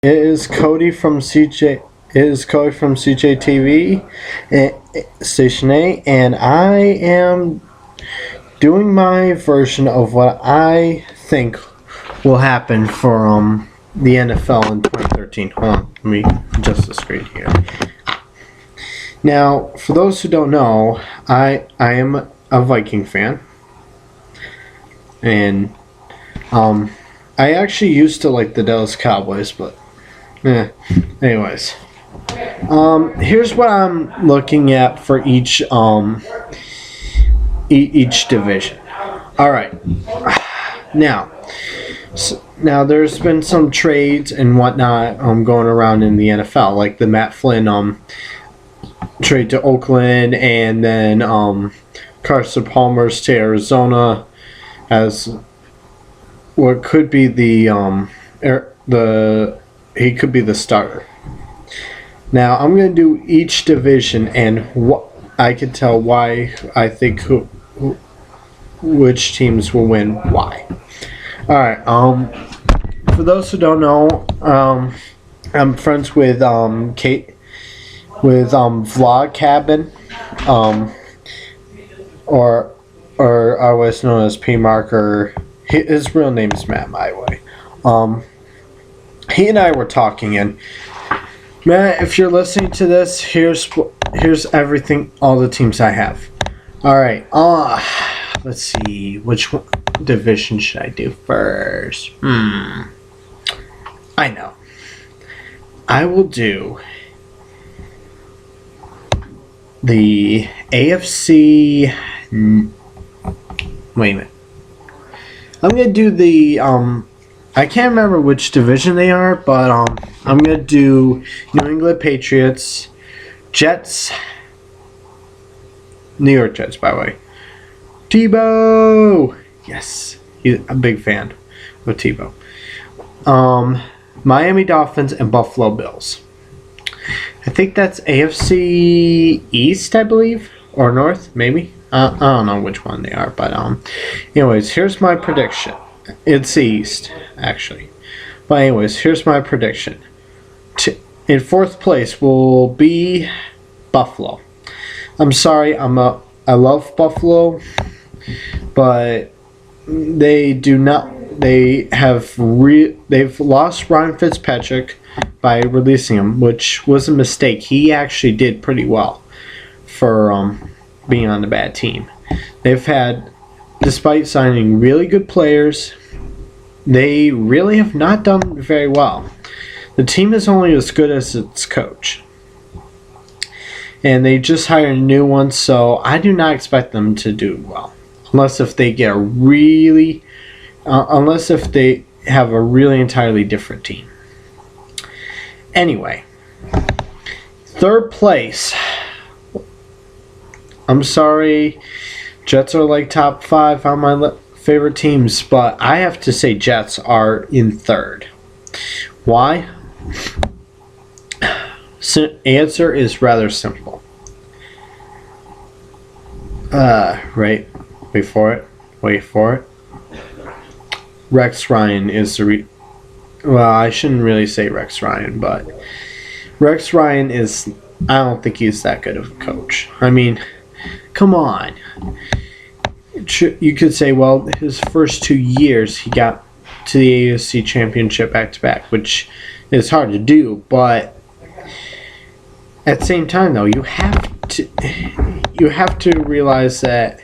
It is Cody from CJ. It is Cody from CJTV, Station 8, and I am doing my version of what I think will happen for the NFL in 2013. Hold on, let me adjust the screen here. Now, for those who don't know, I am a Viking fan, and I actually used to like the Dallas Cowboys, but anyways, here's what I'm looking at for each division. All right, now there's been some trades and whatnot going around in the NFL, like the Matt Flynn trade to Oakland, and then Carson Palmer's to Arizona as what could be he could be the starter. Now I'm going to do each division and what I can tell why I think which teams will win why. All right. For those who don't know, I'm friends with Kate with Vlog Cabin, or otherwise known as P Marker. His real name is Matt, by the way. He and I were talking, and Matt, if you're listening to this, here's everything, all the teams I have. All right. Let's see, which division should I do first? I know. I will do the AFC. Wait a minute. I'm gonna do the I can't remember which division they are, but I'm gonna do New England Patriots, Jets, New York Jets, by the way. Tebow, yes, he's a big fan of Tebow. Miami Dolphins and Buffalo Bills. I think that's AFC East, I believe, or North, maybe. I don't know which one they are, but anyways, here's my prediction. It's East, actually. But anyways, here's my prediction. In 4th place will be Buffalo. I'm sorry, I love Buffalo, but they've lost Ryan Fitzpatrick by releasing him, which was a mistake. He actually did pretty well for being on a bad team. Despite signing really good players, they really have not done very well. The team is only as good as its coach. And they just hired a new one, so I do not expect them to do well. Unless if they have a really entirely different team. Anyway, 3rd place. I'm sorry, Jets are like top 5 on my favorite teams, but I have to say Jets are in 3rd. Why? Answer is rather simple. Right. Wait for it. Rex Ryan is well, I shouldn't really say Rex Ryan, but Rex Ryan is, I don't think he's that good of a coach. I mean, come on. You could say, well, his first 2 years he got to the AFC Championship back-to-back, which is hard to do, but at the same time, though, you have to realize that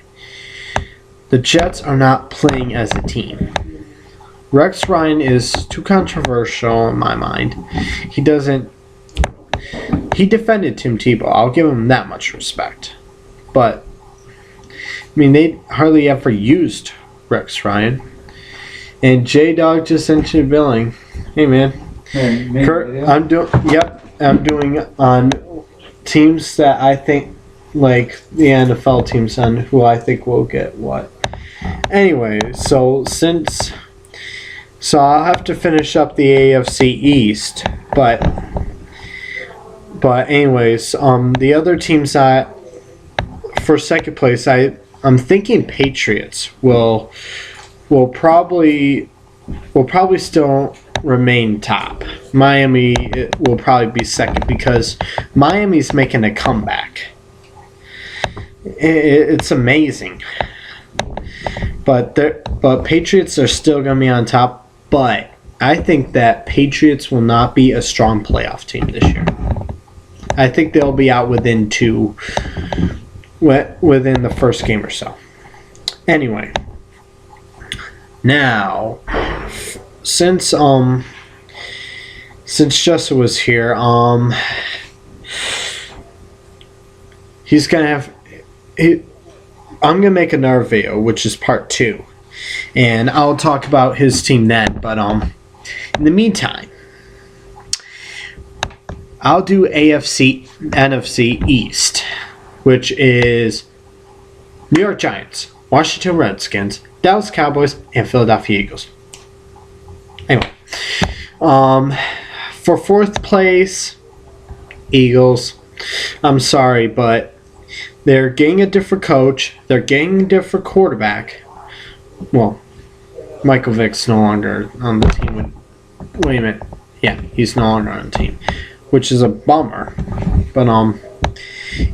the Jets are not playing as a team. Rex Ryan is too controversial in my mind. He defended Tim Tebow. I'll give him that much respect. But, I mean, they hardly ever used Rex Ryan. And J-Dog just entered billing. Hey, man. Hey, Kurt, yeah. I'm doing on teams that I think, like the NFL teams, on who I think will get what. Anyway, so I'll have to finish up the AFC East, but anyways, the other teams that for 2nd place, I'm thinking Patriots will probably still remain top. Miami will probably be second because Miami's making a comeback. It's amazing. But Patriots are still going to be on top. But I think that Patriots will not be a strong playoff team this year. I think they'll be out within the first game or so. Anyway, now since Justin was here, he's gonna have. I'm gonna make another video, which is part 2, and I'll talk about his team then. But in the meantime, I'll do NFC East, which is New York Giants, Washington Redskins, Dallas Cowboys, and Philadelphia Eagles. Anyway, for 4th place, Eagles. I'm sorry, but they're getting a different coach. They're getting a different quarterback. Well, Michael Vick's no longer on the team. Wait a minute. Yeah, he's no longer on the team, which is a bummer. But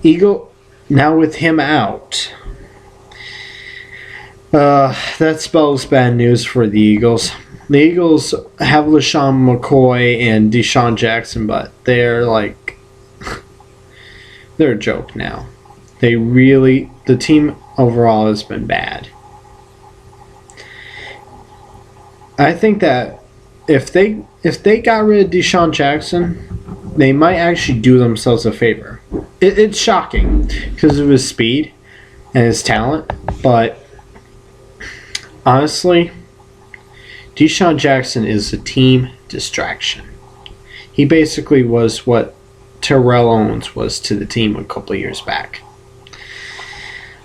Eagle, now with him out, that spells bad news for the Eagles. The Eagles have LaShawn McCoy and Deshaun Jackson, but they're they're a joke now. The team overall has been bad. I think that if they got rid of Deshaun Jackson, they might actually do themselves a favor. It's shocking because of his speed and his talent, but honestly, Deshaun Jackson is a team distraction. He basically was what Terrell Owens was to the team a couple of years back.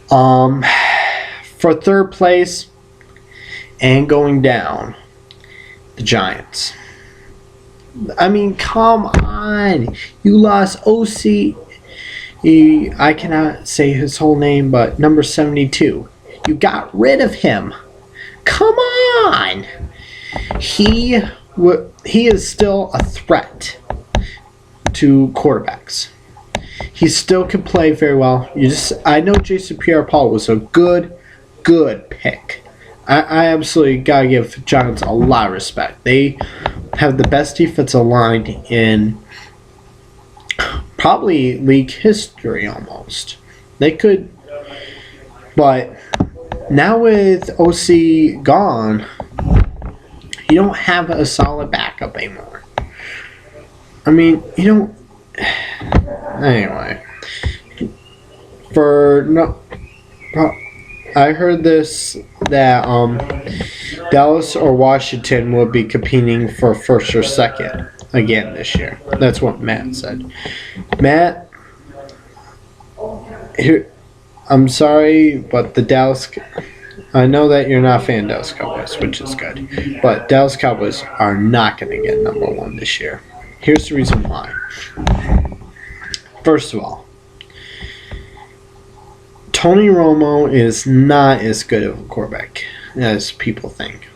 For 3rd place and going down, the Giants. I mean, come on. You lost OC. I cannot say his whole name, but number 72. You got rid of him. Come on. He is still a threat to quarterbacks. He still can play very well. I know Jason Pierre-Paul was a good pick. I absolutely gotta give Giants a lot of respect. They have the best defensive line in probably league history almost. They could, but now with OC gone, you don't have a solid backup anymore. I mean, you don't. Anyway, I heard this that Dallas or Washington will be competing for 1st or 2nd again this year. That's what Matt said. Matt, I'm sorry, but the Dallas. I know that you're not a fan of Dallas Cowboys, which is good, but Dallas Cowboys are not going to get number 1 this year. Here's the reason why. First of all, Tony Romo is not as good of a quarterback as people think.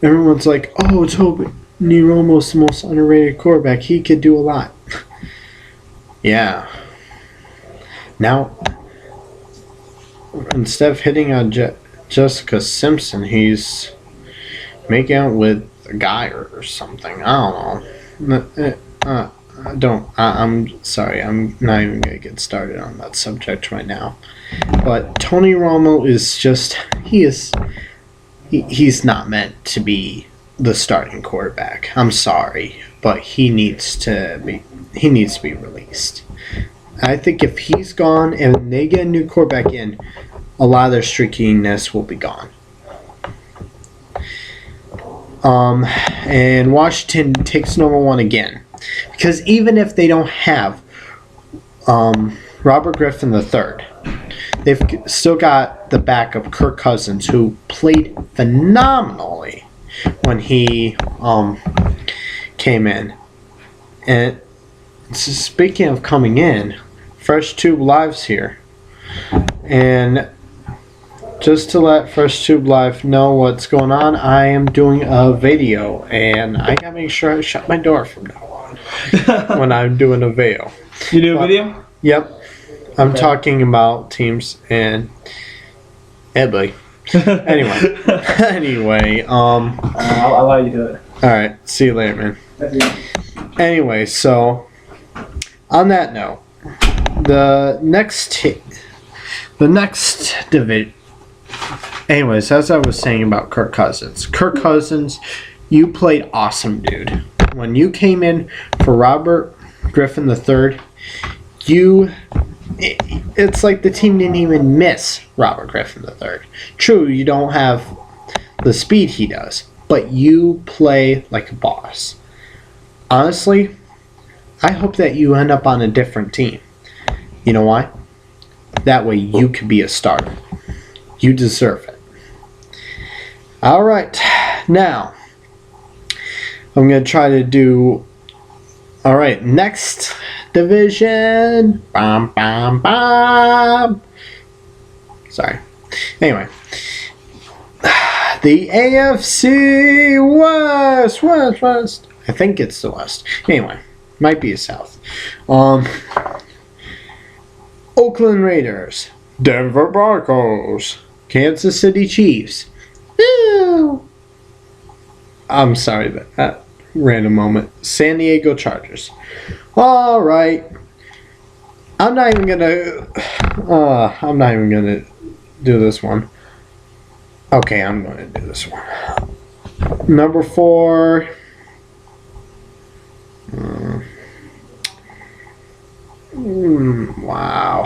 Everyone's like, oh, Tony Romo's the most underrated quarterback. He could do a lot. Yeah. Now, instead of hitting on Jessica Simpson, he's making out with a guy or something. I don't know. I'm sorry. I'm not even going to get started on that subject right now. But Tony Romo is just, he's not meant to be the starting quarterback. I'm sorry, but he needs to be released. I think if he's gone and they get a new quarterback in, a lot of their streakiness will be gone. And Washington takes number 1 again. Because even if they don't have Robert Griffin III, they've still got the backup Kirk Cousins, who played phenomenally when he came in. And speaking of coming in, fresh tube lives here. And just to let First Tube Live know what's going on, I am doing a video, and I gotta make sure I shut my door from now on when I'm doing a video. You do a video? Yep. I'm talking about teams and buddy. Anyway, I'll allow you to do it. All right. See you later, man. Anyway, so on that note, the next division. Anyways, as I was saying about Kirk Cousins, you played awesome, dude. When you came in for Robert Griffin III, it's like the team didn't even miss Robert Griffin III. True, you don't have the speed he does, but you play like a boss. Honestly, I hope that you end up on a different team. You know why? That way you could be a starter. You deserve it. All right, now I'm going to try to do... All right, next division. Bam, bam, bam. Sorry. Anyway. The AFC West. I think it's the West. Anyway, might be the South. Oakland Raiders. Denver Broncos. Kansas City Chiefs. Ew. I'm sorry, that random moment. San Diego Chargers. All right. I'm not even gonna do this one. Okay, I'm gonna do this one. Number 4. Wow.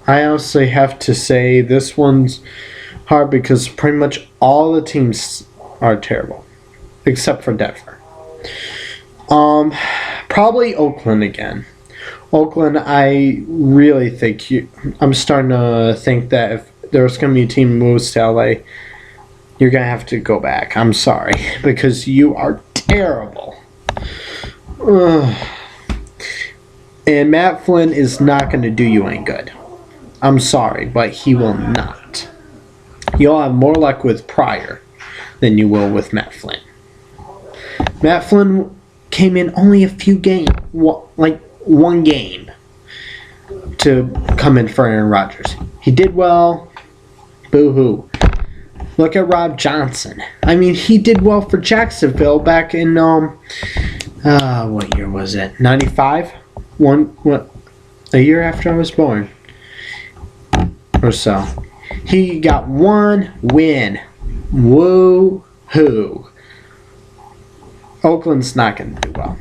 I honestly have to say this one's hard because pretty much all the teams are terrible, except for Denver. Probably Oakland again. Oakland, I really think I'm starting to think that if there's going to be a team moves to LA, you're going to have to go back. I'm sorry, because you are terrible. And Matt Flynn is not going to do you any good. I'm sorry, but he will not. You'll have more luck with Pryor than you will with Matt Flynn. Matt Flynn came in only a few games, like one game, to come in for Aaron Rodgers. He did well. Boo-hoo. Look at Rob Johnson. I mean, he did well for Jacksonville back in, what year was it? 95? A year after I was born. Or so. He got one win. Woo-hoo. Oakland's not going to do well.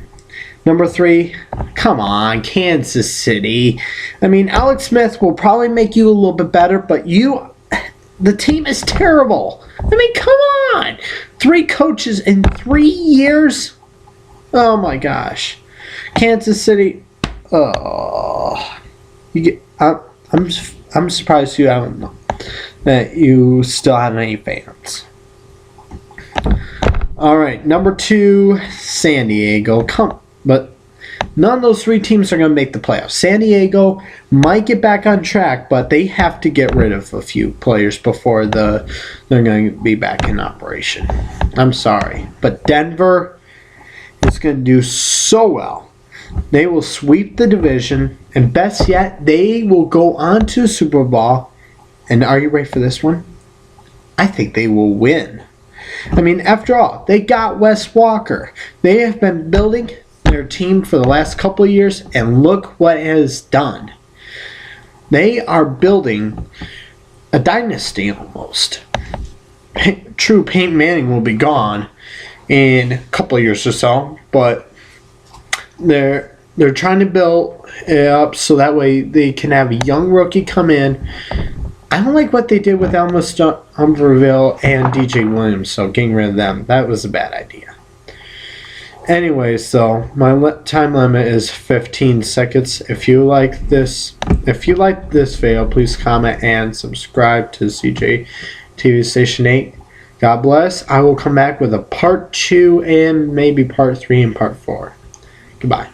Number 3, come on, Kansas City. I mean, Alex Smith will probably make you a little bit better, but the team is terrible. I mean, come on. 3 coaches in 3 years? Oh, my gosh. Kansas City. Oh. I'm surprised that you still have any fans. All right, number 2, San Diego. But none of those 3 teams are going to make the playoffs. San Diego might get back on track, but they have to get rid of a few players before they're going to be back in operation. I'm sorry, but Denver is going to do so well. They will sweep the division, and best yet, they will go on to the Super Bowl. And are you ready for this one? I think they will win. I mean, after all, they got Wes Walker. They have been building their team for the last couple of years, and look what it has done. They are building a dynasty almost. True, Peyton Manning will be gone in a couple of years or so, but they're trying to build it up so that way they can have a young rookie come in. I don't like what they did with Elmas Umberville and DJ Williams, so getting rid of them, that was a bad idea. Anyway, so my time limit is 15 seconds. If you like this video, please comment and subscribe to CJ TV Station 8. God bless. I will come back with a part 2 and maybe part 3 and part 4. Goodbye.